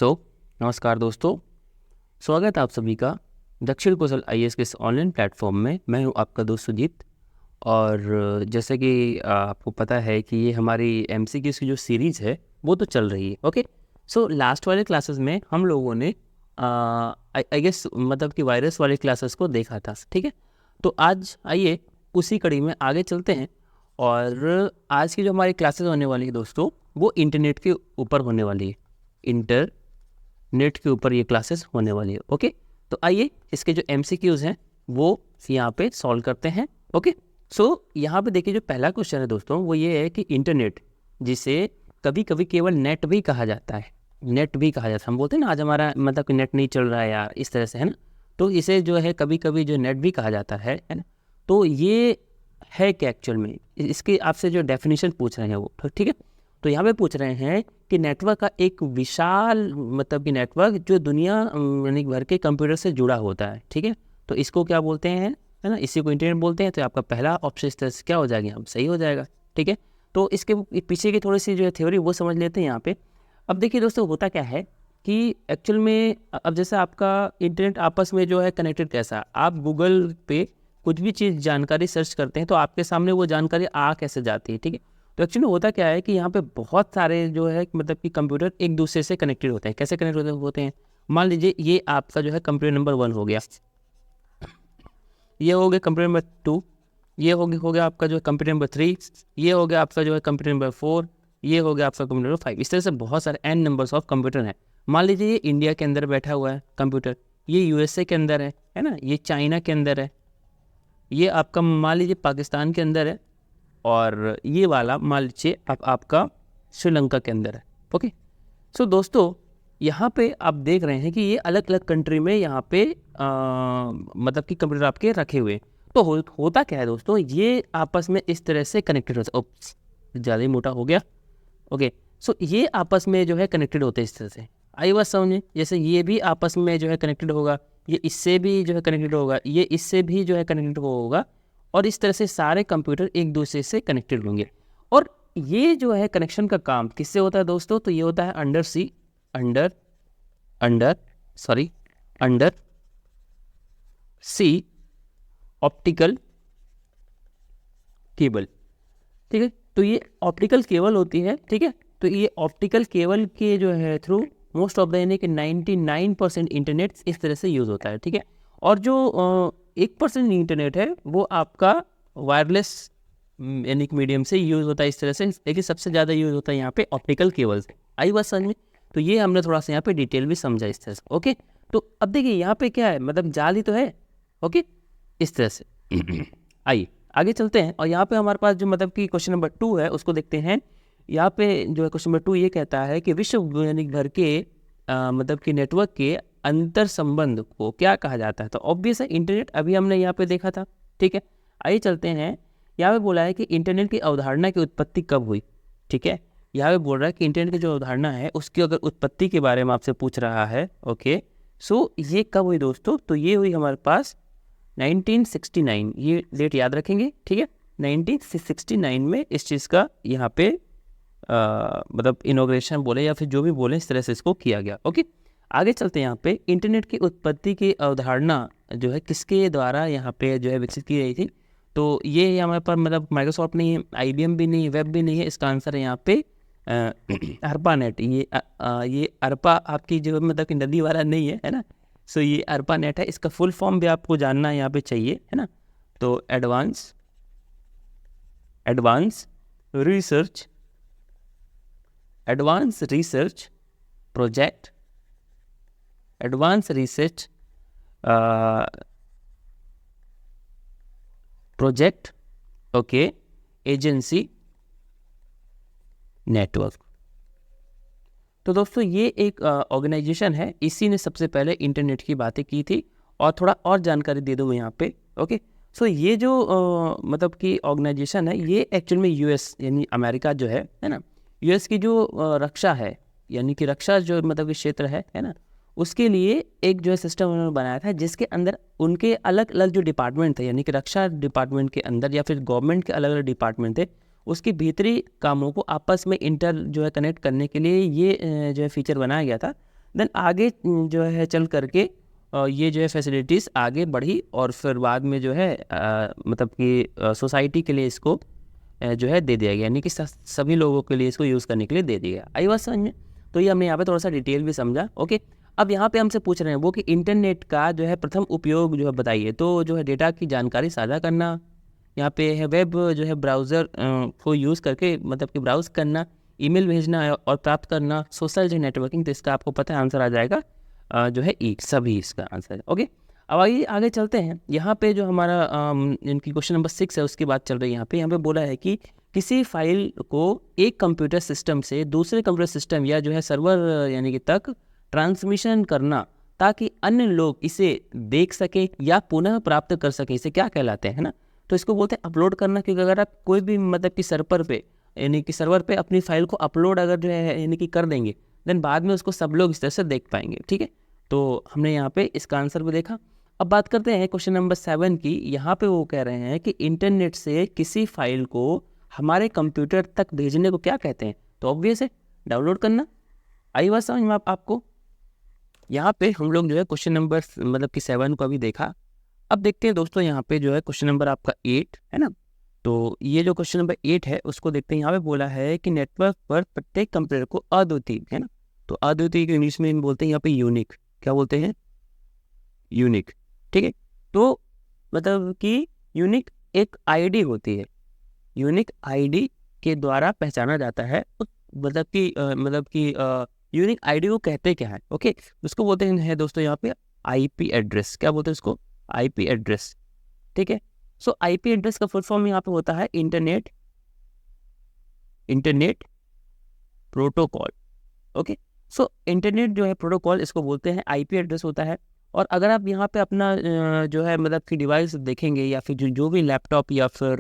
नमस्कार दोस्तों, स्वागत है आप सभी का दक्षिण कौशल आईएएस के इस ऑनलाइन प्लेटफॉर्म में। मैं हूं आपका दोस्त सुजीत। और जैसे कि आपको पता है कि ये हमारी एमसीक्यूज़ की जो सीरीज़ है वो तो चल रही है। ओके, लास्ट वाले क्लासेस में हम लोगों ने आई गेस मतलब कि वायरस वाले क्लासेस को देखा था। ठीक है, तो आज आइए उसी कड़ी में आगे चलते हैं। और आज की जो हमारी क्लासेस होने वाली है दोस्तों, वो इंटरनेट के ऊपर होने वाली है। इंटरनेट के ऊपर ये क्लासेस होने वाली है। ओके, तो आइए इसके जो एमसीक्यूज़ हैं वो यहाँ पे सॉल्व करते हैं। ओके, यहाँ पे देखिए जो पहला क्वेश्चन है दोस्तों वो ये है कि इंटरनेट, जिसे कभी कभी केवल नेट भी कहा जाता है, नेट भी कहा जाता है, हम बोलते हैं ना आज हमारा मतलब कि नेट नहीं चल रहा है यार, इस तरह से, है ना। तो इसे जो है कभी कभी जो नेट भी कहा जाता है ना। तो ये है कि एक्चुअल में इसके आपसे जो डेफिनेशन पूछ रहे हैं वो ठीक है। तो यहाँ पे पूछ रहे हैं कि नेटवर्क का एक विशाल मतलब कि नेटवर्क जो दुनिया यानी भर के कंप्यूटर से जुड़ा होता है। ठीक है, तो इसको क्या बोलते हैं, है ना, इसी को इंटरनेट बोलते हैं। तो आपका पहला ऑप्शन इस तरह से क्या हो जाएगा, यहाँ सही हो जाएगा। ठीक है, तो इसके पीछे की थोड़ी सी जो है थ्योरी वो समझ लेते हैं यहाँ पे। अब देखिए दोस्तों, होता क्या है कि एक्चुअल में अब जैसे आपका इंटरनेट आपस में जो है कनेक्टेड कैसा, आप गूगल पे कुछ भी चीज़ जानकारी सर्च करते हैं तो आपके सामने वो जानकारी आ कैसे जाती है। ठीक है, तो एक्चुअली होता क्या है कि यहाँ पे बहुत सारे जो है मतलब कि कंप्यूटर एक दूसरे से कनेक्टेड होते हैं। कैसे कनेक्ट होते हैं, मान लीजिए ये आपका जो है कंप्यूटर नंबर 1 हो गया, ये हो गया कंप्यूटर नंबर 2, ये हो गया आपका जो है कंप्यूटर नंबर 3, ये हो गया आपका जो है कंप्यूटर नंबर 4, ये हो गया आपका कंप्यूटर नंबर 5। इस तरह से बहुत सारे n नंबर्स ऑफ कंप्यूटर हैं। मान लीजिए ये इंडिया के अंदर बैठा हुआ है कंप्यूटर, ये यूएसए के अंदर है ना, ये चाइना के अंदर है, ये आपका मान लीजिए पाकिस्तान के अंदर है, और ये वाला मान लीजिए आपका श्रीलंका के अंदर है। ओके, दोस्तों यहाँ पे आप देख रहे हैं कि ये अलग अलग कंट्री में यहाँ पे मतलब कि कंप्यूटर आपके रखे हुए। तो होता क्या है दोस्तों, ये आपस में इस तरह से कनेक्टेड होता है। ओप्स, ज़्यादा ही मोटा हो गया। ओके, ये आपस में जो है कनेक्टेड होते हैं इस तरह से। आई बात समझे, जैसे ये भी आपस में जो है कनेक्टेड होगा, ये इससे भी जो है कनेक्टेड होगा, ये इससे भी जो है कनेक्टेड होगा, और इस तरह से सारे कंप्यूटर एक दूसरे से कनेक्टेड होंगे। और ये जो है कनेक्शन का काम किससे होता है दोस्तों, तो ये होता है अंडर सी ऑप्टिकल केबल। ठीक है, तो ये ऑप्टिकल केबल होती है। ठीक है, तो ये ऑप्टिकल केबल के जो है थ्रू मोस्ट ऑफ द यानी कि 99% इंटरनेट इस तरह से यूज़ होता है। ठीक है, और जो 1% इंटरनेट है वो आपका वायरलेस यानी कि मीडियम से यूज़ होता है इस तरह से, लेकिन सबसे ज़्यादा यूज़ होता है यहाँ पे ऑप्टिकल केबल से। आई बात समझ में, तो ये हमने थोड़ा सा यहाँ पे डिटेल भी समझा इस तरह से। ओके, तो अब देखिए यहाँ पे क्या है, मतलब जाल ही तो है। ओके, इस तरह से आइए आगे चलते हैं। और यहाँ पे हमारे पास जो मतलब कि क्वेश्चन नंबर 2 है उसको देखते हैं। यहाँ पे जो है क्वेश्चन नंबर 2 ये कहता है कि विश्व यानी भर के मतलब कि नेटवर्क के अंतर संबंध को क्या कहा जाता है। तो ऑब्वियस है इंटरनेट, अभी हमने यहाँ पे देखा था। ठीक है, आइए चलते हैं। यहाँ पे बोला है कि इंटरनेट की अवधारणा की उत्पत्ति कब हुई। ठीक है, यहाँ पे बोल रहा है कि इंटरनेट की जो अवधारणा है उसकी अगर उत्पत्ति के बारे में आपसे पूछ रहा है। ओके, ये कब हुई दोस्तों, तो ये हुई हमारे पास 1969। ये डेट याद रखेंगे। ठीक है, 1969 में इस चीज़ का यहाँ पे मतलब इनॉग्रेशन बोले या फिर जो भी बोले इस तरह से इसको किया गया। ओके, आगे चलते हैं। यहाँ पे इंटरनेट की उत्पत्ति की अवधारणा जो है किसके द्वारा यहाँ पे जो है विकसित की गई थी। तो ये हमारे पास मतलब माइक्रोसॉफ्ट नहीं है, IBM भी नहीं है, वेब भी नहीं है। इसका आंसर है यहाँ पे ARPANET। ये ARPA आपकी जो मतलब कि नदी वाला नहीं है ना। ये ARPANET है। इसका फुल फॉर्म भी आपको जानना यहाँ पे चाहिए, है ना। तो advance research project okay agency network. तो दोस्तों ये एक ऑर्गेनाइजेशन है, इसी ने सबसे पहले इंटरनेट की बातें की थी। और थोड़ा और जानकारी दे दूँ मैं यहाँ पे। ओके, ये जो मतलब कि ऑर्गेनाइजेशन है ये एक्चुअल में US यानी अमेरिका जो है ना, US की जो रक्षा है यानी कि रक्षा जो मतलब कि क्षेत्र है ना, उसके लिए एक जो है सिस्टम उन्होंने बनाया था जिसके अंदर उनके अलग अलग जो डिपार्टमेंट थे यानी कि रक्षा डिपार्टमेंट के अंदर या फिर गवर्नमेंट के अलग अलग डिपार्टमेंट थे, उसके भीतरी कामों को आपस में जो है कनेक्ट करने के लिए ये जो है फीचर बनाया गया था, देन आगे जो है चल करके ये जो है फैसिलिटीज़ आगे बढ़ी और फिर बाद में जो है मतलब कि सोसाइटी के लिए इसको जो है दे दिया गया, यानी कि सभी लोगों के लिए इसको यूज़ करने के लिए दे दिया गया। आई बात समझ में? तो ये हमने यहाँ पे थोड़ा सा डिटेल भी समझा। ओके, अब यहाँ पे हमसे पूछ रहे हैं वो कि इंटरनेट का जो है प्रथम उपयोग जो है बताइए। तो जो है डेटा की जानकारी साझा करना, यहाँ पे है वेब जो है ब्राउज़र को यूज़ करके मतलब कि ब्राउज़ करना, ईमेल भेजना और प्राप्त करना, सोशल जो नेटवर्किंग, तो इसका आपको पता है आंसर आ जाएगा जो है ई, सभी इसका आंसर है। ओके, अब आइए आगे चलते हैं। यहाँ पे जो हमारा इनकी क्वेश्चन नंबर 6 है उसकी बात चल रही है। यहाँ पे बोला है कि किसी फाइल को एक कंप्यूटर सिस्टम से दूसरे कंप्यूटर सिस्टम या जो है सर्वर यानी कि तक ट्रांसमिशन करना ताकि अन्य लोग इसे देख सकें या पुनः प्राप्त कर सकें, इसे क्या कहलाते हैं, है ना? तो इसको बोलते हैं अपलोड करना, क्योंकि अगर आप कोई भी मतलब कि सर्वर पे यानी कि सर्वर पे अपनी फाइल को अपलोड अगर जो है यानी कि कर देंगे, देन बाद में उसको सब लोग इस तरह से देख पाएंगे। ठीक है, तो हमने यहाँ पे इसका आंसर भी देखा। अब बात करते हैं क्वेश्चन नंबर 7 की। यहाँ पे वो कह रहे हैं कि इंटरनेट से किसी फाइल को हमारे कंप्यूटर तक भेजने को क्या कहते हैं? तो ऑब्वियस है डाउनलोड करना। आई बात समझ में आपको? यहाँ पे हम लोग जो है क्वेश्चन नंबर मतलब कि 7 को अभी देखा। अब देखते हैं दोस्तों यहाँ पे जो है क्वेश्चन नंबर आपका 8 है ना। तो ये जो क्वेश्चन नंबर 8 है उसको देखते हैं। यहाँ पे बोला है कि नेटवर्क पर प्रत्येक कंप्यूटर को अद्वितीय, है ना, तो अद्वितीय को इंग्लिश में बोलते हैं यहाँ पे यूनिक। क्या बोलते हैं? यूनिक। ठीक है, तो मतलब कि यूनिक एक आईडी होती है, यूनिक आईडी के द्वारा पहचाना जाता है। मतलब कि यूनिक आईडी को कहते क्या है? ओके, उसको बोलते हैं दोस्तों यहाँ पे आईपी एड्रेस। क्या बोलते हैं उसको? IP address. ठीक है, सो आईपी एड्रेस का फुल फॉर्म यहाँ पे होता है internet protocol. Okay, so internet जो है प्रोटोकॉल इसको बोलते हैं, आईपी एड्रेस होता है। और अगर आप यहाँ पे अपना जो है मतलब कि डिवाइस देखेंगे या फिर जो भी लैपटॉप या फिर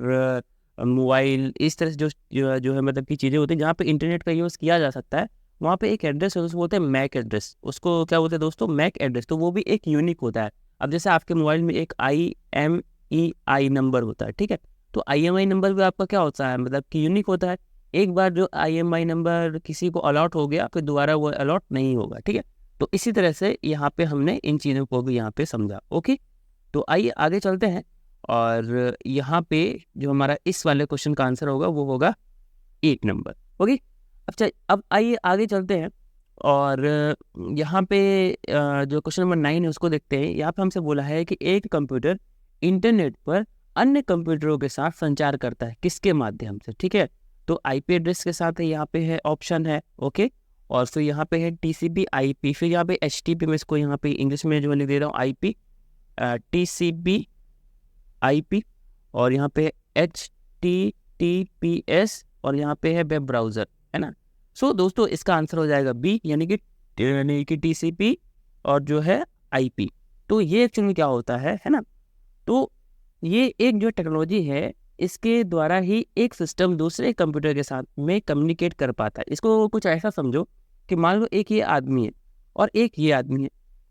मोबाइल, इस तरह से जो है मतलब की चीज़ें होती हैं जहाँ पे इंटरनेट का यूज़ किया जा सकता है, वहाँ पे एक एड्रेस है, उसको बोलते हैं मैक एड्रेस। उसको क्या बोलते हैं दोस्तों? MAC address. तो वो भी एक यूनिक होता है। अब जैसे आपके मोबाइल में एक IMEI नंबर होता है, ठीक है, तो IMEI नंबर भी आपका क्या होता है? मतलब कि यूनिक होता है। एक बार जो IMEI नंबर किसी को अलॉट हो गया फिर दोबारा वो अलॉट नहीं होगा। ठीक है, तो इसी तरह से यहाँ पे हमने इन चीज़ों को भी यहाँ पे समझा। ओके, तो आइए आगे चलते हैं और यहाँ पे जो हमारा इस वाले क्वेश्चन का आंसर होगा वो होगा 8 नंबर। ओके, अब आइए आगे चलते हैं और यहाँ पे जो क्वेश्चन नंबर 9 है उसको देखते हैं। यहाँ पे हमसे बोला है कि एक कंप्यूटर इंटरनेट पर अन्य कंप्यूटरों के साथ संचार करता है, किसके माध्यम से? ठीक है, तो आईपी एड्रेस के साथ है, यहाँ पे है ऑप्शन है। ओके, और फिर यहाँ पे है TCP IP, फिर यहाँ पे HTTP, में इसको यहाँ पे इंग्लिश में जो लिख दे रहा हूँ IP TCP IP, और यहाँ पे HTTPS, और यहाँ पे है वेब ब्राउज़र, है ना। सो दोस्तों इसका आंसर हो जाएगा B, यानी कि TCP और जो है IP। तो ये एक्चुअली क्या होता है ना, तो ये एक जो टेक्नोलॉजी है इसके द्वारा ही एक सिस्टम दूसरे कंप्यूटर के साथ में कम्युनिकेट कर पाता है। इसको कुछ ऐसा समझो कि मान लो एक ये आदमी है और एक ये आदमी है,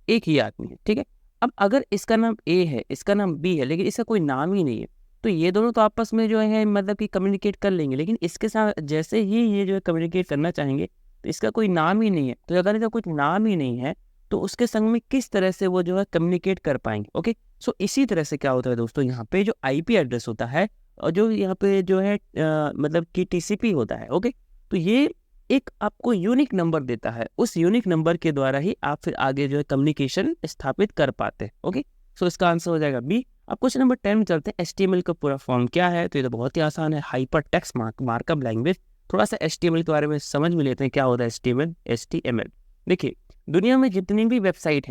एक ये आदमी है, ठीक है। अब अगर इसका नाम A है, इसका नाम B है, लेकिन इसका कोई नाम ही नहीं है, तो ये दोनों तो आपस में जो है मतलब कि कम्युनिकेट कर लेंगे, लेकिन इसके साथ जैसे ही ये जो है कम्युनिकेट करना चाहेंगे तो इसका कोई नाम ही नहीं है। तो अगर इसका कुछ नाम ही नहीं है तो उसके संग में किस तरह से वो जो है कम्युनिकेट कर पाएंगे? ओके, सो इसी तरह से क्या होता है दोस्तों, यहाँ पे जो IP एड्रेस होता है और जो यहाँ पे जो है मतलब कि TCP होता है। ओके, तो ये एक आपको यूनिक नंबर देता है, उस यूनिक नंबर के द्वारा ही आप फिर आगे जो है कम्युनिकेशन स्थापित कर पाते हैं। ओके, सो इसका आंसर हो जाएगा B। अब क्वेश्चन नंबर 10 में चलते हैं। HTML का पूरा फॉर्म क्या है? तो ये तो बहुत ही आसान है, हाइपर टेक्स्ट मार्कअप लैंग्वेज। थोड़ा सा HTML के बारे में समझ में लेते हैं, क्या होता है HTML। देखिए, दुनिया में जितनी भी वेबसाइट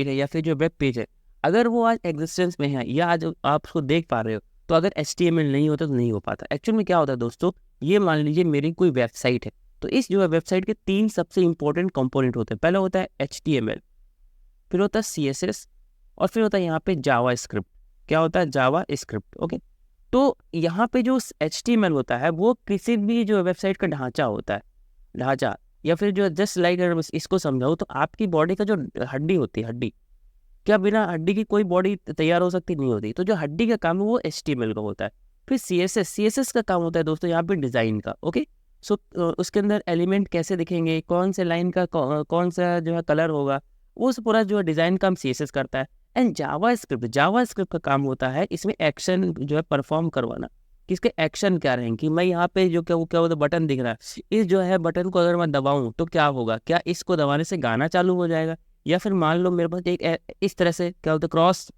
है या फिर जो वेब पेज है, अगर वो आज एग्जिस्टेंस में है या आज आप उसको देख पा रहे हो, तो अगर HTML नहीं होता तो नहीं हो पाता। एक्चुअल में क्या होता है दोस्तों, ये मान लीजिए मेरी कोई वेबसाइट है, तो इस जो है वेबसाइट के 3 सबसे इंपॉर्टेंट कंपोनेंट होते हैं। पहला होता है HTML, फिर होता है CSS, और फिर होता है यहाँ पे जावा स्क्रिप्ट। क्या होता है? जावा स्क्रिप्ट। ओके, तो यहाँ पे जो HTML होता है वो किसी भी जो वेबसाइट का ढांचा होता है, ढांचा, या फिर जो जस्ट लाइक अगर इसको समझाऊँ तो आपकी बॉडी का जो हड्डी होती है, हड्डी, क्या बिना हड्डी की कोई बॉडी तैयार हो सकती? नहीं होती। तो जो हड्डी का काम है वो HTML का होता है। फिर CSS का काम होता है दोस्तों यहाँ पे डिज़ाइन का। ओके, सो उसके अंदर एलिमेंट कैसे दिखेंगे, कौन से लाइन का कौन सा जो है कलर होगा, वो पूरा जो है डिज़ाइन काम CSS करता है। एंड जावा स्क्रिप्ट का काम होता है इसमें एक्शन जो है परफॉर्म करवाना, कि इसके एक्शन क्या रहेंगे, कि मैं यहाँ पे जो क्या होता है बटन दिख रहा है, इस जो है बटन को अगर मैं दबाऊँ तो क्या होगा, क्या इसको दबाने से गाना चालू हो जाएगा, या फिर मान लो मेरे पास एक इस तरह से क्या होता है क्रॉस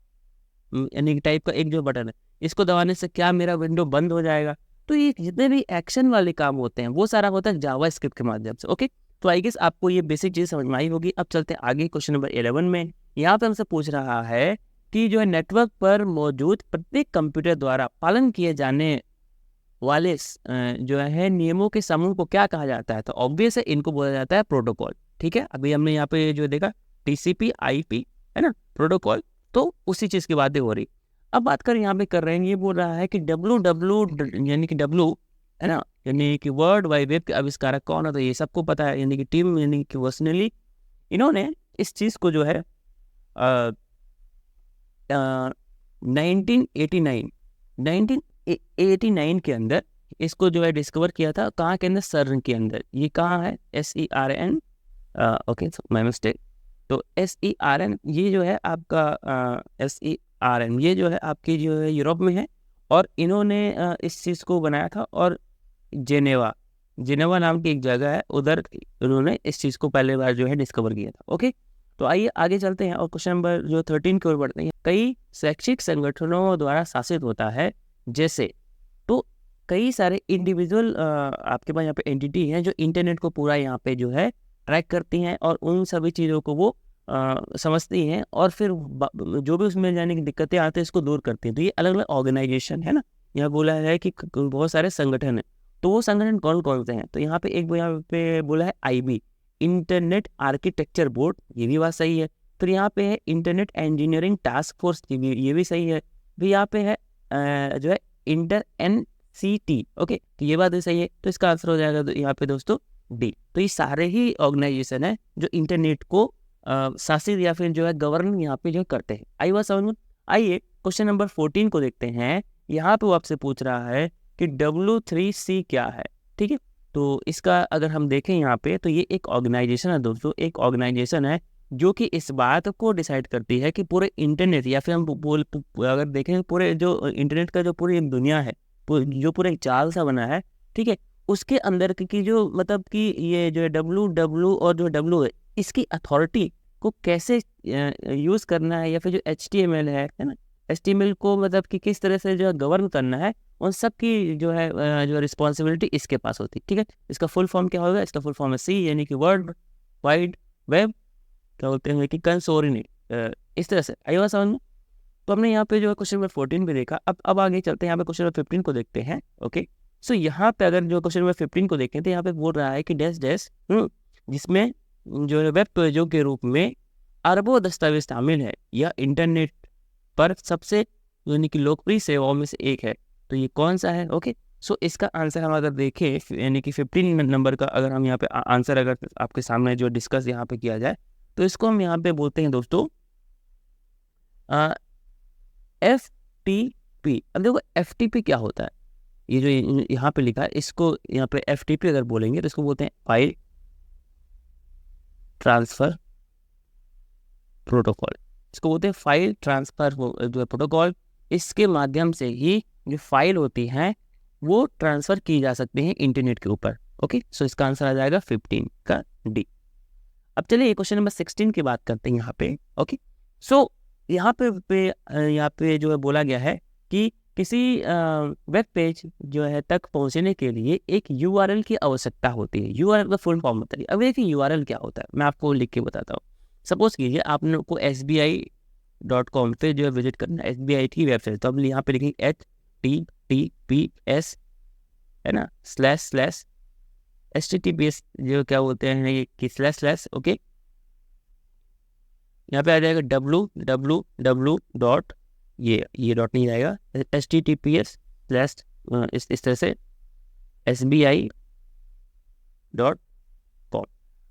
यानी टाइप का एक जो बटन है, इसको दबाने से क्या मेरा विंडो बंद हो जाएगा। तो ये जितने भी एक्शन वाले काम होते हैं वो सारा होता है जावा स्क्रिप्ट के माध्यम से। ओके, तो आई गेस आपको ये बेसिक चीज़ समझ में आई होगी। अब चलते हैं आगे क्वेश्चन नंबर 11 में। यहाँ पे हमसे पूछ रहा है कि जो है नेटवर्क पर मौजूद प्रत्येक कंप्यूटर द्वारा पालन किए जाने वाले जो है नियमों के समूह को क्या कहा जाता है। तो ऑब्वियस है इनको बोला जाता है प्रोटोकॉल। ठीक है, अभी हमने यहाँ पे जो देखा TCP IP है ना, प्रोटोकॉल, तो उसी चीज़ की बातें हो रही। अब बात करें यहाँ पे कर रहे हैं, ये बोल रहा है कि यानी कि W है ना, यानी कि वर्ल्ड वाइड वेब के आविष्कारक कौन है। तो ये सबको पता है, यानी कि टिम यानी कि वर्सनली इन्होंने इस चीज़ को जो है 1989 के अंदर इसको जो है डिस्कवर किया था। कहाँ के अंदर, सर्न के अंदर। ये कहाँ है, SERN, ओके माय मिस्टेक। तो SERN ये जो है आपका SERN ये जो है आपकी जो है यूरोप में है, और इन्होंने इस चीज़ को बनाया था। और जेनेवा नाम की एक जगह है, उधर उन्होंने इस चीज़ को पहले बार जो है डिस्कवर किया था। ओके, तो आइए आगे चलते हैं और क्वेश्चन नंबर जो 13 की ओर बढ़ते हैं। कई शैक्षिक संगठनों द्वारा शासित होता है, जैसे तो कई सारे इंडिविजुअल आपके पास यहाँ पे एंटिटी हैं जो इंटरनेट को पूरा यहाँ पे जो है ट्रैक करती हैं, और उन सभी चीज़ों को वो समझती हैं, और फिर जो भी उसमें जाने की दिक्कतें आती हैं इसको दूर करती हैं। तो ये अलग अलग ऑर्गेनाइजेशन है ना, यहाँ बोला है कि बहुत सारे संगठन हैं। तो वो संगठन कौन कौन से हैं, तो यहाँ पे एक यहाँ पे बोला है IB, इंटरनेट आर्किटेक्चर बोर्ड, ये भी बात सही है। फिर यहाँ पे है इंटरनेट इंजीनियरिंग टास्क फोर्स, ये भी सही है। फिर यहाँ पे है जो है NCT, ओके, तो ये बात भी सही है। तो इसका आंसर हो जाएगा तो यहाँ पे दोस्तों D। तो ये सारे ही ऑर्गेनाइजेशन है जो इंटरनेट को शासित या फिर जो है गवर्न यहाँ पे जो करते हैं। आई बात समझ में। आइए क्वेश्चन नंबर 14 को देखते हैं। यहाँ पे वो आपसे पूछ रहा है कि W3C क्या है। ठीक है, तो इसका अगर हम देखें यहाँ पे, तो ये एक ऑर्गेनाइजेशन है दोस्तों, एक ऑर्गेनाइजेशन है जो कि इस बात को डिसाइड करती है कि पूरे इंटरनेट, या फिर हम अगर देखें पूरे जो इंटरनेट का जो पूरी दुनिया है, जो पूरा एक जाल सा बना है, ठीक है, उसके अंदर की जो मतलब कि ये जो है W और जो W है, इसकी अथॉरिटी को कैसे यूज़ करना है, या फिर जो HTML है ना, HTML को मतलब कि किस तरह से जो है गवर्न करना है, उन सब की जो है जो रिस्पॉन्सिबिलिटी इसके पास होती है। ठीक है, इसका फुल फॉर्म क्या होगा, इसका फुल फॉर्म है C, यानी कि वर्ल्ड वाइड वेब क्या बोलते हैं कि कंसोर्टिएट, इस तरह से। आई बात समझ में। तो हमने यहाँ पे जो है क्वेश्चन नंबर 14 भी देखा। अब आगे चलते हैं, यहाँ पे क्वेश्चन नंबर 15 को देखते हैं। ओके, सो यहाँ पे अगर जो क्वेश्चन नंबर 15 को देखें तो यहाँ पे बोल रहा है कि डैश डैश जिसमें जो है वेब पेजों के रूप में अरबों दस्तावेज शामिल है, यह इंटरनेट पर सबसे यानी कि लोकप्रिय सेवाओं में से एक है। तो ये कौन सा है। ओके, सो इसका आंसर हम अगर देखें, यानी कि 15 नंबर का अगर हम यहाँ पे आंसर अगर आपके सामने जो डिस्कस यहाँ पे किया जाए, तो इसको हम यहाँ पे बोलते हैं दोस्तों FTP। अब देखो FTP क्या होता है, ये जो यहाँ पे लिखा है, इसको यहाँ पे FTP अगर बोलेंगे तो इसको बोलते हैं फाइल ट्रांसफर प्रोटोकॉल। इसको बोलते हैं फाइल ट्रांसफर प्रोटोकॉल। इसके माध्यम से ही जो फाइल होती हैं वो ट्रांसफ़र की जा सकती हैं इंटरनेट के ऊपर। ओके, सो इसका आंसर आ जाएगा 15 का D। अब चलिए क्वेश्चन नंबर 16 की बात करते हैं यहाँ पे। ओके, सो यहाँ पे जो है बोला गया है कि किसी वेब पेज जो है तक पहुँचने के लिए एक URL की आवश्यकता होती है। URL का फुल फॉर्म बताइए। अब देखिए URL क्या होता है, मैं आपको लिख के बताता हूँ। सपोज कीजिए आपने को SBI.com पे जो है विजिट करना है, SBI की वेबसाइट। तो अब यहाँ पे लिखेंगे HTTPS है ना / HTTPS जो क्या बोलते हैं कि / ओके, यहाँ पे आ जाएगा www डॉट ये डॉट नहीं आएगा, HTTPS / इस तरह से SBI.com।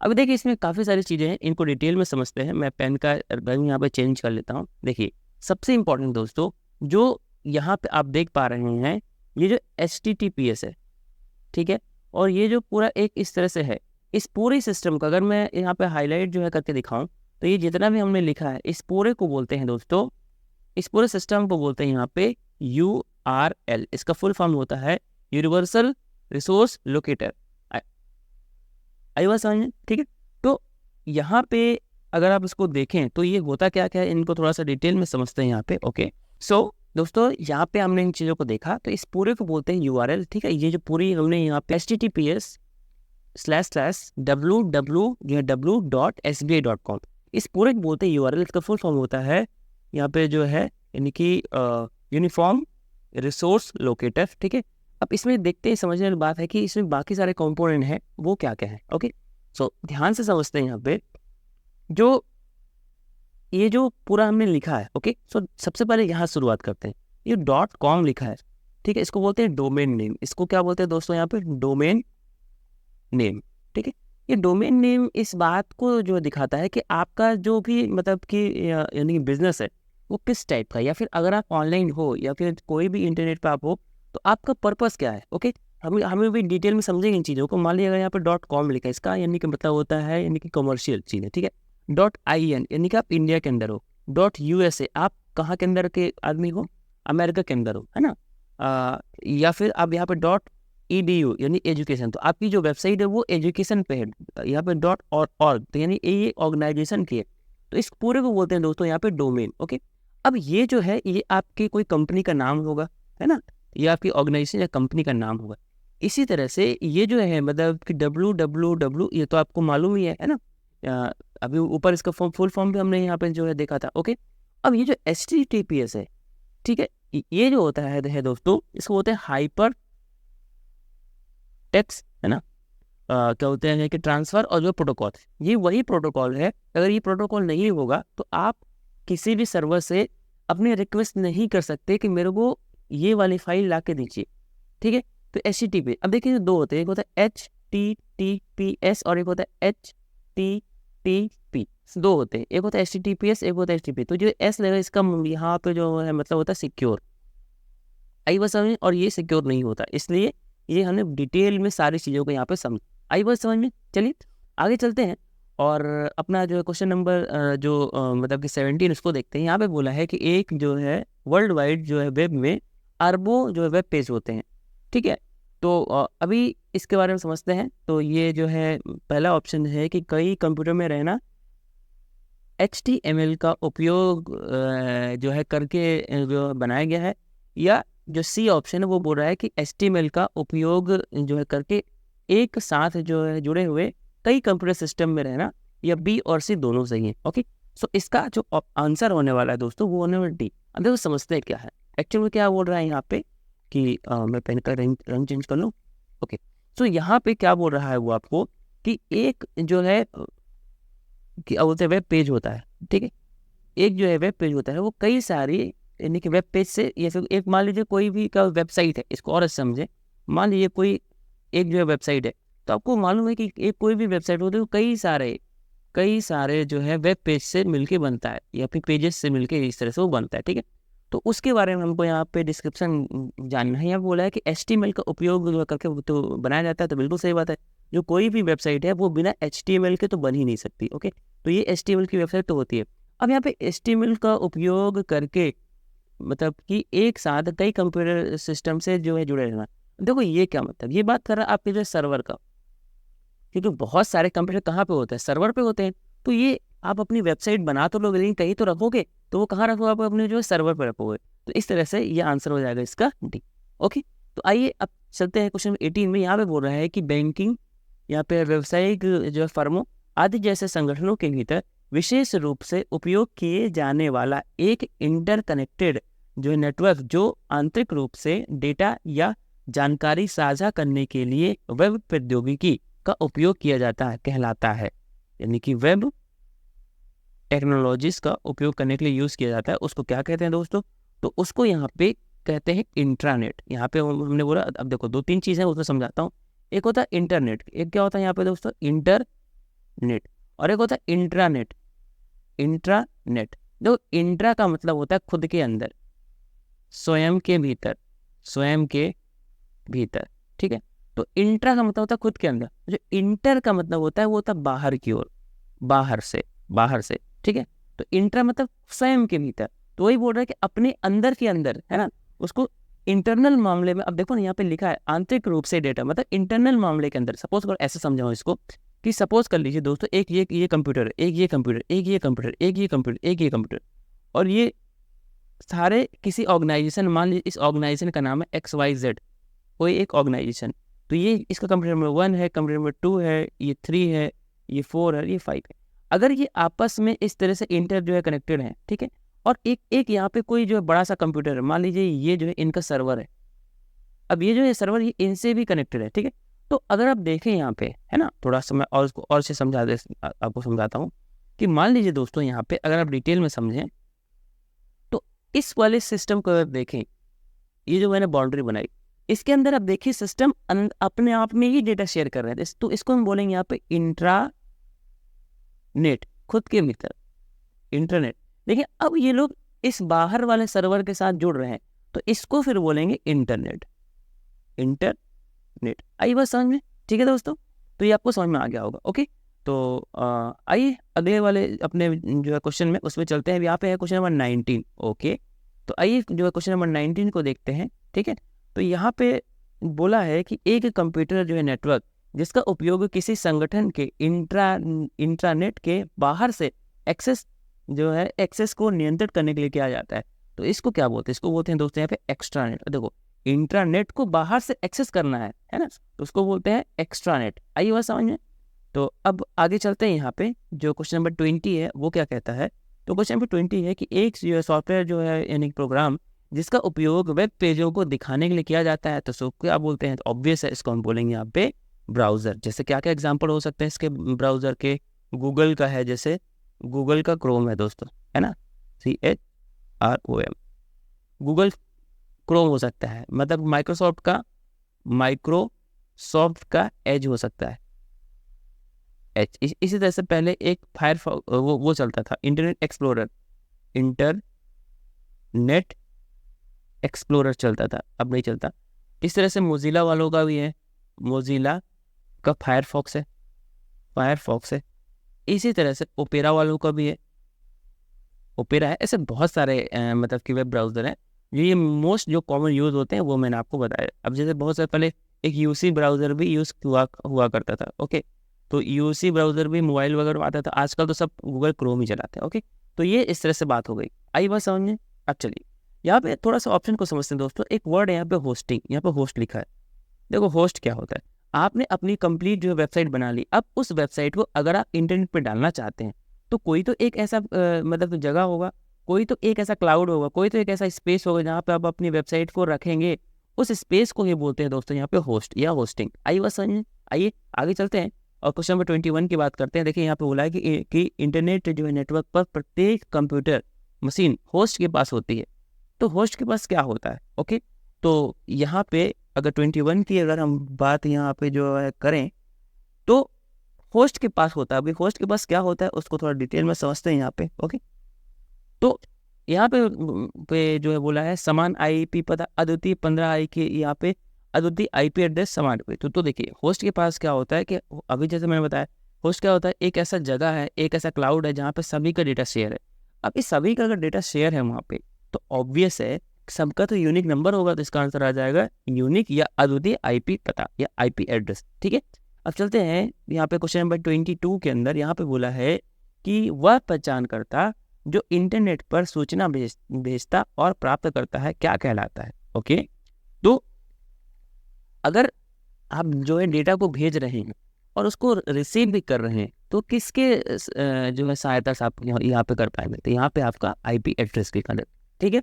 अब देखिए इसमें काफ़ी सारी चीज़ें हैं, इनको डिटेल में समझते हैं। मैं पेन का रंग यहाँ पे चेंज कर लेता हूँ। देखिए सबसे इम्पोर्टेंट दोस्तों, जो यहाँ पे आप देख पा रहे हैं, ये जो HTTPS है, ठीक है, और ये जो पूरा एक इस तरह से है, इस पूरे सिस्टम का अगर मैं यहाँ पे हाईलाइट जो है करके दिखाऊं, तो ये जितना भी हमने लिखा है इस पूरे को बोलते हैं दोस्तों, इस पूरे सिस्टम को बोलते हैं यहाँ पे URL। इसका फुल फॉर्म होता है यूनिवर्सल रिसोर्स लोकेटर। आई बात समझ में? ठीक है। तो यहाँ पे अगर आप इसको देखें तो ये होता क्या क्या है, इनको थोड़ा सा डिटेल में समझते हैं यहाँ पे। ओके, सो दोस्तों यहाँ पे हमने इन चीज़ों को देखा, तो इस पूरे को बोलते हैं URL। ठीक है, ये जो पूरी हमने यहाँ पे https://www.sbi.com, इस पूरे को बोलते हैं URL। इसका फुल फॉर्म होता है यहाँ पे जो है यानी कि यूनिफॉर्म रिसोर्स लोकेटर। ठीक है, अब इसमें देखते हैं, समझने वाली बात है कि इसमें बाकी सारे कंपोनेंट हैं वो क्या क्या है। ओके, सो ध्यान से समझते हैं यहाँ पे जो ये जो पूरा हमने लिखा है। ओके, सो सबसे पहले यहाँ शुरुआत करते हैं। ये .com लिखा है, ठीक है, इसको बोलते हैं डोमेन नेम। इसको क्या बोलते हैं दोस्तों यहाँ पे? Domain name. ठीक है, ये डोमेन नेम इस बात को जो दिखाता है कि आपका जो भी मतलब कि यानी बिजनेस है वो किस टाइप का, या फिर अगर आप ऑनलाइन हो या फिर कोई भी इंटरनेट पे आप हो तो आपका पर्पस क्या है। ओके, हमें भी डिटेल में समझेंगे इन चीज़ों को। मान लीजिए अगर यहाँ पे .com लिखा है, इसका यानी कि मतलब होता है यानी कि कमर्शियल चीज़ है। ठीक है, .in यानी कि आप इंडिया के अंदर हो, .USA आप कहाँ के अंदर के आदमी हो? अमेरिका के अंदर हो, है ना। या फिर आप यहाँ पे .edu यानी एजुकेशन, तो आपकी जो वेबसाइट है वो एजुकेशन पे है। यहाँ पे .org तो यानी ये ऑर्गेनाइजेशन की है। तो इस पूरे को बोलते हैं दोस्तों यहाँ पे डोमेन। ओके, अब ये जो है ये आपकी कोई कंपनी का नाम होगा, है ना, ये आपकी ऑर्गेनाइजेशन या कंपनी का नाम होगा। इसी तरह से ये जो है मतलब कि www ये तो आपको मालूम ही है ना। अभी ऊपर इसका फुल फॉर्म भी हमने यहाँ पे जो है देखा था। ओके, अब ये जो HTTPS है, ठीक है, ये जो होता है दोस्तों, इसको बोलते हैं हाइपर टेक्स्ट, है ना। क्या होते हैं कि ट्रांसफ़र और जो प्रोटोकॉल, ये वही प्रोटोकॉल है। अगर ये प्रोटोकॉल नहीं होगा तो आप किसी भी सर्वर से अपनी रिक्वेस्ट नहीं कर सकते कि मेरे को ये वाली फाइल ला के दीजिए। ठीक है, तो HTTP अब देखिए दो होते हैं, एक होता है HTTPS और एक होता है HTTP। दो होते हैं, एक होता है HTTPS, एक होता है HTTP। तो जो S लगेगा इसका यहाँ पे जो है मतलब होता है सिक्योर। आई बात समझ में? और ये सिक्योर नहीं होता, इसलिए ये हमने डिटेल में सारी चीज़ों को यहाँ पे समझ। आई बात समझ में? चलिए आगे चलते हैं और अपना जो है क्वेश्चन नंबर मतलब कि 17 उसको देखते हैं। यहाँ पे बोला है कि एक जो है वर्ल्ड वाइड जो है वेब में अरबों जो है वेब पेज होते हैं। ठीक है, तो अभी इसके बारे में समझते हैं। तो ये जो है पहला ऑप्शन है कि कई कंप्यूटर में रहना HTML का उपयोग जो है करके जो बनाया गया है, या जो C ऑप्शन है वो बोल रहा है कि HTML का उपयोग जो है करके एक साथ जो है जुड़े हुए कई कंप्यूटर सिस्टम में रहना, या B और C दोनों सही है। ओके, सो इसका जो आंसर होने वाला है दोस्तों वो होने वाला D। अब देखो समझते हैं क्या है एक्चुअली में, क्या बोल रहा है यहाँ पे कि मैं पेन का रंग चेंज कर लूँ। ओके, सो यहाँ पे क्या बोल रहा है वो आपको कि एक जो है कि बोलते हैं वेब पेज होता है। ठीक है, एक जो है वेब पेज होता है वो कई सारी यानी कि वेब पेज से, या फिर एक मान लीजिए कोई भी का वेबसाइट है, इसको और समझे। मान लीजिए कोई एक जो है वेबसाइट है, तो आपको मालूम है कि एक कोई भी वेबसाइट होती है वो कई सारे जो है वेब पेज से मिलके बनता है, या फिर पेजेस से मिलके इस तरह से वो बनता है। ठीक है, तो उसके बारे में हमको यहाँ पे डिस्क्रिप्शन जानना है। यहाँ बोला है कि HTML का उपयोग जो करके तो बनाया जाता है, तो बिल्कुल सही बात है। जो कोई भी वेबसाइट है वो बिना HTML के तो बन ही नहीं सकती। ओके, तो ये HTML की वेबसाइट तो होती है। अब यहाँ पे HTML का उपयोग करके मतलब कि एक साथ कई कंप्यूटर सिस्टम से जो है जुड़े रहना। देखो ये क्या मतलब, ये बात कर रहा है आपके जो सर्वर का, क्योंकि बहुत सारे कंप्यूटर कहाँ पे होते हैं? सर्वर पे होते हैं। तो ये आप अपनी वेबसाइट बना तो लोगे लेकिन कहीं तो रखोगे, तो वो कहाँ रखोगे? आप अपने जो है सर्वर पर रखोगे। तो इस तरह से ये आंसर हो जाएगा इसका D। ओके, तो आइए अब चलते हैं क्वेश्चन 18 में। यहाँ पे बोल रहा है कि बैंकिंग, यहाँ पे व्यावसायिक जो है फर्मों आदि जैसे संगठनों के भीतर विशेष रूप से उपयोग किए जाने वाला एक इंटरकनेक्टेड जो है नेटवर्क, जो आंतरिक रूप से डेटा या जानकारी साझा करने के लिए वेब प्रौद्योगिकी का उपयोग किया जाता है, कहलाता है। यानी कि वेब टेक्नोलॉजीज का उपयोग करने के लिए यूज़ किया जाता है, उसको क्या कहते हैं दोस्तों? तो उसको यहाँ पे कहते हैं इंट्रानेट। यहाँ पे हमने बोला, अब देखो दो तीन चीज़ें उसमें समझाता हूँ। एक होता है इंटरनेट, एक क्या होता है यहाँ पे दोस्तों? इंटरनेट, और एक होता है इंट्रानेट। इंट्रानेट, देखो इंट्रा का मतलब होता है खुद के अंदर, स्वयं के भीतर, स्वयं के भीतर। ठीक है, तो इंट्रा का मतलब होता है खुद के अंदर, जो इंटर का मतलब होता है वो होता है बाहर की ओर, बाहर से, ठीक है। तो इंट्रा मतलब स्वयं के भीतर, तो वही बोल रहा है कि अपने अंदर के अंदर, है ना, उसको इंटरनल मामले में। अब देखो ना यहाँ पे लिखा है आंतरिक रूप से डेटा, मतलब इंटरनल मामले के अंदर। सपोज करो, ऐसे समझाओ इसको कि सपोज कर लीजिए दोस्तों, एक ये कंप्यूटर है, एक ये कंप्यूटर, एक ये कंप्यूटर, एक ये कंप्यूटर, एक ये कंप्यूटर, और ये सारे किसी ऑर्गेनाइजेशन, मान लीजिए इस ऑर्गेनाइजेशन का नाम है XYZ, कोई एक ऑर्गेनाइजेशन। तो ये इसका कंप्यूटर नंबर 1 है, कंप्यूटर नंबर 2 है, ये 3 है, ये 4 है, ये 5 है। अगर ये आपस में इस तरह से इंटर जो है कनेक्टेड है, ठीक है, और एक एक यहाँ पे कोई जो है बड़ा सा कंप्यूटर है, मान लीजिए ये जो है इनका सर्वर है। अब ये जो है सर्वर, ये इनसे भी कनेक्टेड है, ठीक है। तो अगर आप देखें यहाँ पे, है ना, थोड़ा सा मैं और इसको और से आपको समझाता हूँ कि मान लीजिए दोस्तों यहाँ पे अगर आप डिटेल में समझें, तो इस वाले सिस्टम को अगर देखें, ये जो मैंने बाउंड्री बनाई, इसके अंदर आप देखिए सिस्टम अपने आप में ही डेटा शेयर कर रहे हैं। तो इसको हम बोलेंगे यहाँ पे इंट्रानेट, खुद के भीतर इंटरनेट। देखिए अब ये लोग इस बाहर वाले सर्वर के साथ जुड़ रहे हैं, तो इसको फिर बोलेंगे इंटरनेट। आई बात समझ में? ठीक है दोस्तों, तो ये आपको समझ में आ गया होगा। ओके, तो आइए अगले वाले अपने जो है क्वेश्चन में उसमें चलते हैं। यहाँ पे है क्वेश्चन नंबर 19। ओके, तो आइए जो है क्वेश्चन नंबर 19 को देखते हैं। ठीक है, तो यहाँ पे बोला है कि एक कंप्यूटर जो है नेटवर्क जिसका उपयोग किसी संगठन के इंट्रानेट के बाहर से एक्सेस को नियंत्रित करने के लिए किया जाता है, तो इसको क्या बोलते हैं? इसको बोलते हैं दोस्तों यहाँ पे एक्स्ट्रानेट। देखो, इंट्रानेट को बाहर से एक्सेस करना है ना, तो उसको बोलते हैं एक्स्ट्रानेट। आइए बात समझ में। तो अब आगे चलते हैं। यहाँ पे जो क्वेश्चन नंबर 20 है वो क्या कहता है? तो क्वेश्चन नंबर 20 है कि एक जो सॉफ्टवेयर जो है यानी प्रोग्राम जिसका उपयोग वेब पेजों को दिखाने के लिए किया जाता है, तो सो क्या बोलते हैं? तो ऑब्वियस है, इसको हम बोलेंगे यहाँ पे ब्राउजर। जैसे क्या क्या एग्जाम्पल हो सकते हैं इसके ब्राउजर के? गूगल का है, जैसे गूगल का क्रोम है दोस्तों, है ना, CHROM, गूगल क्रोम हो सकता है। मतलब माइक्रोसॉफ्ट का एज हो सकता है, एच। इसी तरह से पहले एक फायरफॉक्स वो चलता था, इंटरनेट एक्सप्लोरर चलता था, अब नहीं चलता। इस तरह से मोजिला वालों का भी है, मोजिला का फायरफॉक्स है। इसी तरह से ओपेरा वालों का भी है, ओपेरा है। ऐसे बहुत सारे मतलब कि वेब ब्राउज़र हैं। ये मोस्ट जो कॉमन यूज़ होते हैं वो मैंने आपको बताया। अब जैसे बहुत सारे पहले एक UC ब्राउज़र भी यूज़ हुआ करता था। ओके, तो UC ब्राउज़र भी मोबाइल वगैरह आता था। आजकल तो सब गूगल क्रोम ही चलाते हैं। ओके, तो ये इस तरह से बात हो गई। आई बात समझ में? अब चलिए यहाँ पे थोड़ा सा ऑप्शन को समझते हैं दोस्तों। एक वर्ड है यहाँ पे होस्टिंग, यहाँ पे होस्ट लिखा है। देखो होस्ट क्या होता है? आपने अपनी कंप्लीट जो वेबसाइट बना ली। अब उस वेबसाइट को अगर आप इंटरनेट पे डालना चाहते हैं, तो कोई तो एक ऐसा मतलब जगह होगा, कोई तो एक ऐसा क्लाउड होगा, कोई तो एक ऐसा स्पेस होगा जहाँ पे आप अपनी वेबसाइट को रखेंगे। उस स्पेस को ये बोलते हैं दोस्तों यहाँ पे होस्ट या होस्टिंग। आइए बस समझिए। आइए आगे चलते हैं और क्वेश्चन नंबर 21 की बात करते हैं। देखिए यहाँ पे बोला है कि इंटरनेट जो है नेटवर्क पर प्रत्येक कंप्यूटर मशीन होस्ट के पास होती है। तो होस्ट के पास क्या होता है? ओके, तो यहाँ पे अगर 21 की अगर हम बात यहाँ पे जो है करें, तो होस्ट के पास होता है। अभी होस्ट के पास क्या होता है उसको थोड़ा डिटेल में समझते हैं यहाँ पे। ओके, तो यहाँ पे जो है बोला है समान IP पता, अद्वितीय 15 के यहाँ पे अद्वितीय IP एड्रेस समान पे। तो देखिए होस्ट के पास क्या होता है कि अभी जैसे मैंने बताया, होस्ट क्या होता है? एक ऐसा जगह है, एक ऐसा क्लाउड है जहाँ पे सभी का डेटा शेयर है। अब इस सभी का अगर डेटा शेयर है वहाँ पे, तो ऑब्वियस है सबका तो यूनिक नंबर होगा, तो इसका आंसर आ जाएगा यूनिक या अद्वितीय IP पता या IP एड्रेस। ठीक है, अब चलते हैं यहाँ पे क्वेश्चन नंबर 22 के अंदर। यहाँ पे बोला है कि वह पहचानकर्ता जो इंटरनेट पर सूचना भेजता और प्राप्त करता है क्या कहलाता है? ओके, तो अगर आप जो है डेटा को भेज रहे हैं और उसको रिसीव भी कर रहे हैं, तो किसके जो है सहायता से आप यहाँ पे कर पाएंगे? तो यहाँ पे आपका IP एड्रेस की कनेक्ट। ठीक है,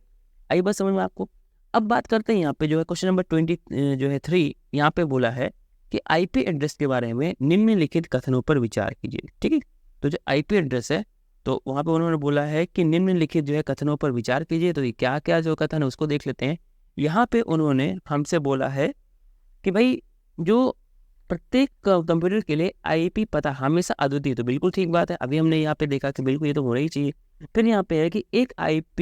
आई बस समझ में आपको। अब बात करते हैं यहाँ पे जो है क्वेश्चन नंबर 23 यहाँ पे बोला है कि IP एड्रेस के बारे में निम्नलिखित कथनों पर विचार कीजिए। ठीक है, तो जो IP एड्रेस है, तो वहाँ पे उन्होंने बोला है कि निम्नलिखित जो है कथनों पर विचार कीजिए। तो ये क्या क्या जो कथन है उसको देख लेते हैं। यहाँ पे उन्होंने हमसे बोला है कि भाई जो प्रत्येक कंप्यूटर के लिए IP पता हमेशा अद्वितीय। तो बिल्कुल ठीक बात है, अभी हमने यहाँ पे देखा कि बिल्कुल ये तो होना ही चाहिए। फिर यहाँ पे है कि एक IP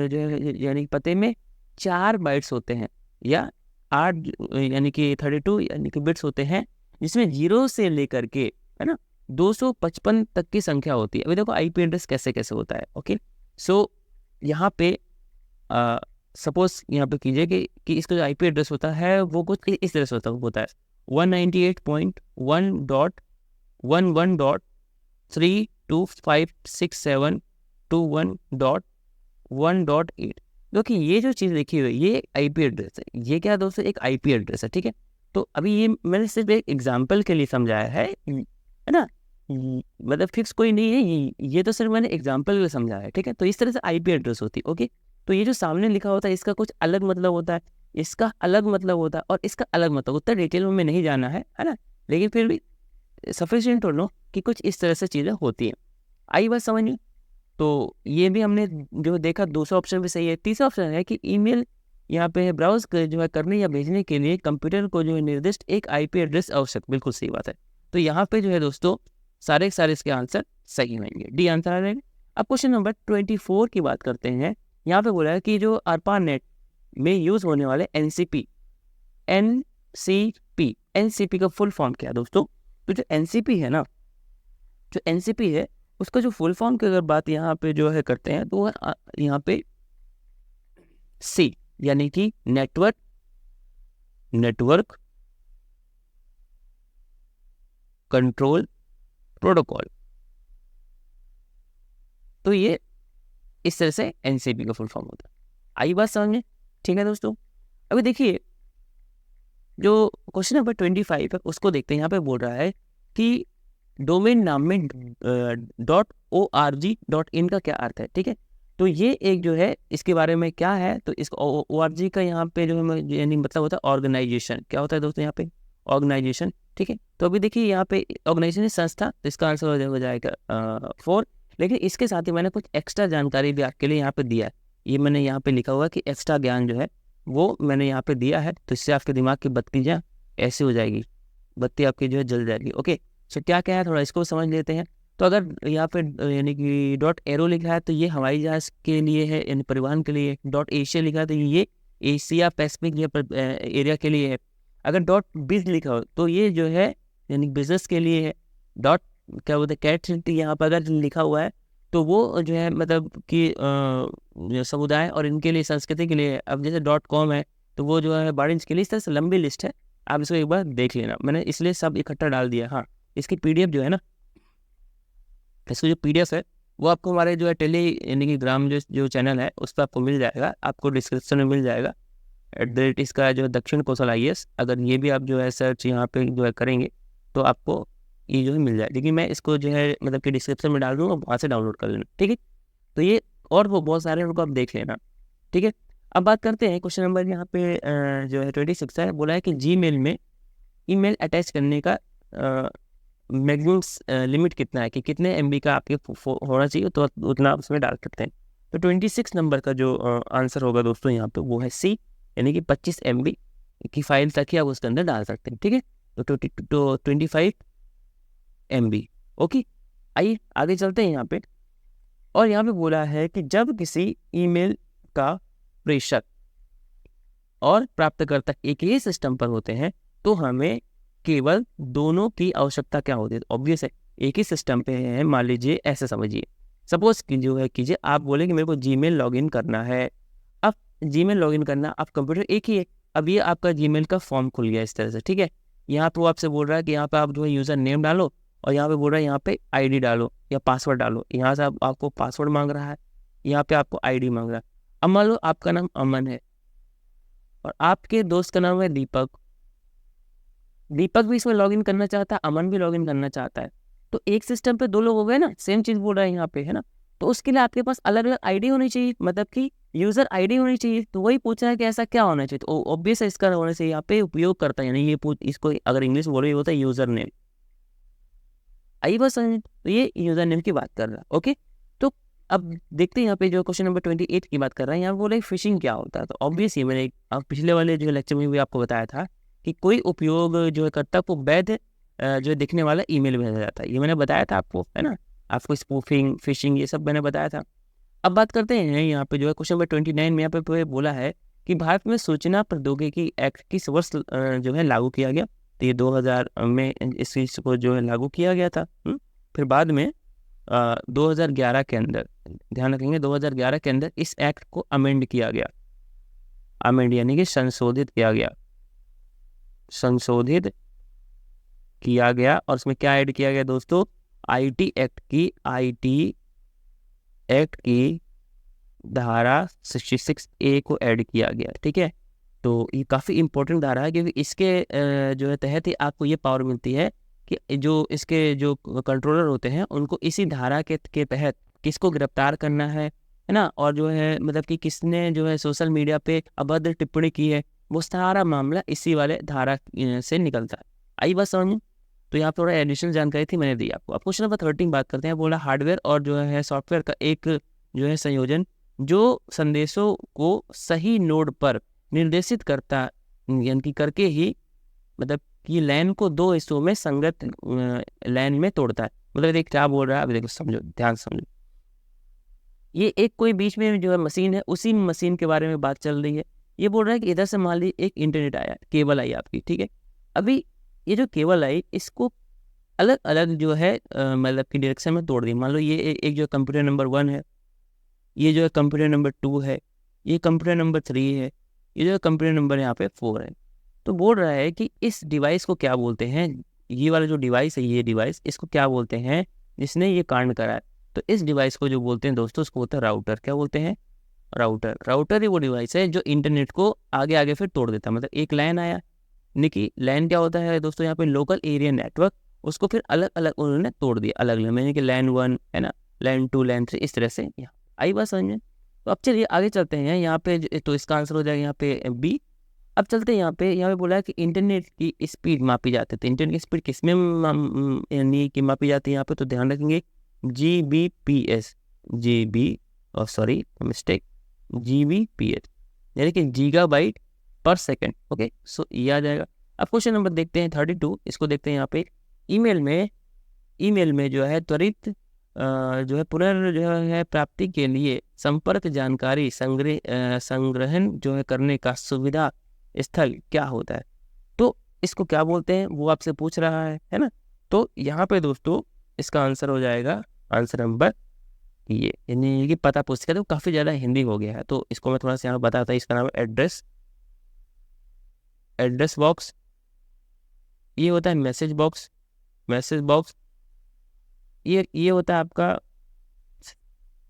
जो है यानी पते में 4 बाइट्स होते हैं या 8 यानी कि 32 यानी कि बिट्स होते हैं, जिसमें 0 से लेकर के, है ना, 255 तक की संख्या होती है। अभी देखो आईपी एड्रेस कैसे कैसे होता है। ओके, सो यहाँ पे सपोज यहाँ पे कीजिए कि इसका जो आईपी एड्रेस होता है वो कुछ इस तरह से होता है 198.1.1.3256721.1.8। देखिए ये जो चीज़ लिखी हुई है ये आईपी एड्रेस है। ये क्या दोस्तों, एक आईपी एड्रेस है, ठीक है। तो अभी ये मैंने सिर्फ एक एग्जाम्पल के लिए समझाया है ना, मतलब फिक्स कोई नहीं है, ये तो सिर्फ मैंने एग्जाम्पल के लिए समझाया है, ठीक है। तो इस तरह से आईपी एड्रेस होती है। ओके, तो ये जो सामने लिखा होता है इसका कुछ अलग मतलब होता है, इसका अलग मतलब होता है और इसका अलग मतलब, उतना डिटेल में नहीं जाना है ना, लेकिन फिर भी सफिशिएंट टू नो कि कुछ इस तरह से चीज़ें होती हैं। आई बात समझ में? तो ये भी हमने जो देखा, दूसरा ऑप्शन भी सही है। तीसरा ऑप्शन है कि ईमेल यहाँ पे ब्राउज जो है करने या भेजने के लिए कंप्यूटर को जो है निर्दिष्ट एक आईपी एड्रेस आवश्यक। बिल्कुल सही बात है। तो यहाँ पे जो है दोस्तों सारे इसके आंसर सही होंगे, डी आंसर आ जाएगा। अब क्वेश्चन नंबर 24 की बात करते हैं। यहाँ पे बोला है कि जो ARPANET में यूज होने वाले एनसीपी का फुल फॉर्म क्या है दोस्तों? तो जो एनसीपी है ना, जो एनसीपी है उसका जो फुल फॉर्म की अगर बात यहाँ पे जो है करते हैं तो यहाँ पे सी यानी कि नेटवर्क कंट्रोल प्रोटोकॉल। तो ये इस तरह से एनसीपी का फुल फॉर्म होता है। आई बात समझ में? ठीक है दोस्तों, अभी देखिए जो क्वेश्चन नंबर 25 है उसको देखते हैं। यहाँ पे बोल रहा है कि डोमेन नाम में .org.in का क्या अर्थ है, ठीक है। तो ये एक जो है इसके बारे में क्या है, तो इसका ORG का यहाँ पे जो है यानी मतलब होता है ऑर्गेनाइजेशन। क्या होता है दोस्तों यहाँ पे? ऑर्गेनाइजेशन, ठीक है। तो अभी देखिए यहाँ पे ऑर्गेनाइजेशन संस्था, तो इसका आंसर हो जाएगा 4। लेकिन इसके साथ ही मैंने कुछ एक्स्ट्रा जानकारी भी आपके लिए यहाँ पे दिया है। ये मैंने यहाँ पे लिखा हुआ कि एक्स्ट्रा ज्ञान जो है वो मैंने यहाँ पे दिया है, तो इससे आपके दिमाग की बत्ती जो ऐसी हो जाएगी, बत्ती आपकी जो है जल जाएगी। ओके, सो क्या क्या है थोड़ा इसको समझ लेते हैं। तो अगर यहाँ पे यानी कि .एरो लिखा है तो ये हवाई जहाज के लिए है, यानी परिवहन के लिए। .एशिया लिखा है तो ये एशिया पैसिफिक एरिया के लिए है। अगर .biz लिखा हो तो ये जो है यानी बिजनेस के लिए है। क्या बोलते हैं कैट यहाँ पर अगर लिखा हुआ है तो वो जो है मतलब कि समुदाय और इनके लिए, संस्कृति के लिए। अब जैसे .com है तो वो जो है वाणिज्य के लिए। इस तरह से लंबी लिस्ट है, आप इसको एक बार देख लेना। मैंने इसलिए सब इकट्ठा डाल दिया। हाँ, इसकी पीडीएफ जो है ना, इसको जो पीडीएफ है वो आपको हमारे जो है यानी कि ग्राम जो चैनल है उस पर आपको मिल जाएगा, आपको डिस्क्रिप्शन में मिल जाएगा। @ इसका जो है दक्षिण कौशल IAS, अगर ये भी आप जो है सर्च यहाँ पे जो है करेंगे तो आपको ये जो है मिल जाए। लेकिन मैं इसको जो है मतलब कि डिस्क्रिप्शन में डाल दूँगा, वहाँ से डाउनलोड कर लेना, ठीक है। तो ये और वो बहुत सारे उनको आप देख लेना, ठीक है। अब बात करते हैं क्वेश्चन नंबर यहाँ पे जो है 26 है। बोला है कि Gmail में ईमेल अटैच करने का मैक्सिमम लिमिट कितना है, कि कितने MB का आपके होना चाहिए, तो उतना आप उसमें डाल सकते हैं। तो 26 नंबर का जो आंसर होगा दोस्तों यहाँ पे वो है C, यानी कि 25 MB की फाइल तक ही आप उसके अंदर डाल सकते हैं, ठीक है। तो 25 MB। ओके, आइए आगे चलते हैं यहाँ पे। और यहाँ पे बोला है कि जब किसी ईमेल का प्रेषक और प्राप्तकर्ता एक ही सिस्टम पर होते हैं तो हमें केवल दोनों की आवश्यकता क्या होती है। ऑब्वियस है, एक ही सिस्टम पे है, मान लीजिए ऐसे समझिए। सपोज कि जो है कीजिए आप बोले कि मेरे को Gmail लॉगिन करना है। अब Gmail लॉगिन करना, आप कंप्यूटर एक ही है। अब ये आपका Gmail का फॉर्म खुल गया इस तरह से, ठीक है। यहाँ पे वो आपसे बोल रहा है कि यहाँ पे आप जो है यूज़र नेम डालो, और यहाँ पे बोल रहा है यहाँ पे ID डालो या पासवर्ड डालो। यहाँ से आपको पासवर्ड मांग रहा है, यहाँ पे आपको ID मांग रहा है। अब मान लो आपका नाम अमन है और आपके दोस्त का नाम है दीपक। दीपक भी इसमें लॉगिन करना चाहता है, अमन भी लॉगिन करना चाहता है। तो एक सिस्टम पे दो लोग हो गए ना, सेम चीज़ बोल रहा है यहाँ पे, है ना। तो उसके लिए आपके पास अलग अलग ID होनी चाहिए, मतलब कि यूज़र ID होनी चाहिए। तो वही पूछ रहा है कि ऐसा क्या होना चाहिए। तो ऑब्वियस है इसका होना चाहिए यहाँ पे उपयोग करता है, यानी ये इसको अगर इंग्लिश बोले होता है यूज़र नेम। आई बस समझ। तो ये यूज़र नेम की बात कर रहा है। ओके, तो अब देखते हैं यहाँ पे जो क्वेश्चन नंबर 28 की बात कर रहा है। यहाँ बोले फिशिंग क्या होता है। तो ऑब्वियस ही मैंने पिछले वाले जो लेक्चर में भी आपको बताया था कि कोई उपयोग जो है करता को वैध जो दिखने वाला ईमेल भेजा जाता है। ये मैंने बताया था आपको, है ना। आपको स्पूफिंग, फिशिंग ये सब मैंने बताया था। अब बात करते हैं यहाँ पे जो है क्वेश्चन नंबर 29 में यहाँ पे बोला है कि भारत में सूचना प्रौद्योगिकी एक्ट किस वर्ष जो है लागू किया गया। तो ये 2000 में इस चीज़ को जो है लागू किया गया था। फिर बाद में 2011 के अंदर, ध्यान रखेंगे 2011 के अंदर इस एक्ट को अमेंड किया गया। अमेंड यानी कि संशोधित किया गया, संशोधित किया गया। और उसमें क्या ऐड किया गया दोस्तों, आईटी एक्ट की धारा 66A को ऐड किया गया। ठीक है, तो ये काफ़ी इंपॉर्टेंट धारा है, क्योंकि इसके जो है तहत ही आपको ये पावर मिलती है कि जो इसके जो कंट्रोलर होते हैं उनको इसी धारा के तहत किसको गिरफ्तार करना है ना, और जो है मतलब कि किसने जो है सोशल मीडिया पे अभद्र टिप्पणी की है, वो सारा मामला इसी वाले धारा से निकलता है। आई बात समझ में? तो यहाँ थोड़ा एडिशनल जानकारी थी, मैंने दी आपको। अब क्वेश्चन नंबर 13 बात करते हैं। बोला हार्डवेयर और जो है सॉफ्टवेयर का एक जो है संयोजन जो संदेशों को सही नोड पर निर्देशित करता, यानी कि करके ही मतलब कि लाइन को दो हिस्सों में संगत लाइन में तोड़ता है। मतलब देख क्या बोल रहा है, अभी देखो समझो, ध्यान से समझो। ये एक कोई बीच में जो है मशीन है, उसी मशीन के बारे में बात चल रही है। ये बोल रहा है कि इधर से मान लीजिए एक इंटरनेट आया, केबल आई आपकी, ठीक है। अभी ये जो केबल आई इसको अलग अलग जो है मतलब की डायरेक्शन में तोड़ दी। मान लो ये एक जो कंप्यूटर नंबर 1 है, ये जो है कंप्यूटर नंबर 2 है, ये कंप्यूटर नंबर 3 है, ये जो है कंप्यूटर नंबर यहाँ पे 4 है। तो बोल रहा है कि इस डिवाइस को क्या बोलते हैं, ये वाला जो डिवाइस है, ये डिवाइस इसको क्या बोलते हैं जिसने ये कांड करा है। तो इस डिवाइस को जो बोलते हैं दोस्तों, उसको बोलते हैं राउटर। क्या बोलते हैं? राउटर। राउटर ही वो डिवाइस है जो इंटरनेट को आगे आगे फिर तोड़ देता है। मतलब एक लाइन आया, निकी लाइन क्या होता है दोस्तों, यहाँ पे लोकल एरिया नेटवर्क, उसको फिर अलग अलग उन्होंने तोड़ दिया, अलग अलग, यानी कि लाइन 1 है ना, लाइन 2, लाइन 3, इस तरह से। यहाँ आई बात समझ में? तो अब चलिए आगे चलते हैं। यहाँ पे तो इसका आंसर हो जाएगा यहाँ पे बी। अब चलते हैं यहाँ पे बोला है कि इंटरनेट की स्पीड मापी जाती है। तो इंटरनेट की स्पीड किस में यानी कि मापी जाती है यहाँ पे, तो ध्यान रखेंगे GBPS, GBPS यानी कि गीगाबाइट पर सेकेंड। ओके, सो ये आ जाएगा। अब क्वेश्चन नंबर देखते हैं 32, इसको देखते हैं यहाँ पे। ईमेल में जो है त्वरित जो है पुनर् जो है प्राप्ति के लिए संपर्क जानकारी संग्रहण जो है करने का सुविधा स्थल क्या होता है। तो इसको क्या बोलते हैं वो आपसे पूछ रहा है ना। तो यहाँ पे दोस्तों इसका आंसर हो जाएगा आंसर नंबर ये, यानी कि पता पुस्तिका। तो काफ़ी ज़्यादा हिंदी हो गया है, तो इसको मैं थोड़ा सा यहाँ बताता हूँ। इसका नाम है एड्रेस बॉक्स। ये होता है मैसेज बॉक्स। ये होता है आपका,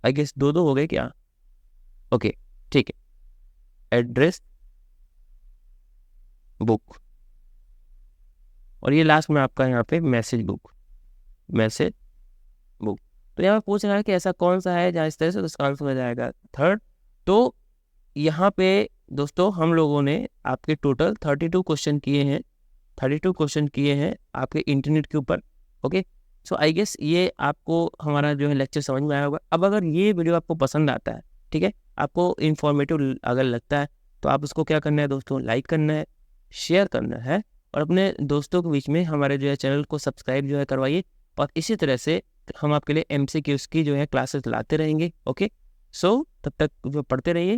आई गेस दो हो गए क्या? ओके ठीक है, एड्रेस बुक, और ये लास्ट में आपका यहाँ पे मैसेज बुक। तो यहाँ पे पूछ रहा है कि ऐसा कौन सा है जहाँ इस तरह से, तो इसका आंसर हो जाएगा 3rd। तो यहाँ पे दोस्तों हम लोगों ने आपके टोटल 32 क्वेश्चन किए हैं आपके इंटरनेट के ऊपर। ओके, सो आई गेस ये आपको हमारा जो है लेक्चर समझ में आया होगा। अब अगर ये वीडियो आपको पसंद आता है, ठीक है, आपको इन्फॉर्मेटिव अगर लगता है, तो आप उसको क्या करना है दोस्तों, लाइक करना है, शेयर करना है, और अपने दोस्तों के बीच में हमारे जो है चैनल को सब्सक्राइब जो है करवाइए। और इसी तरह से हम आपके लिए MCQs की जो है क्लासेस लाते रहेंगे। ओके, सो तब तक जो पढ़ते रहिए।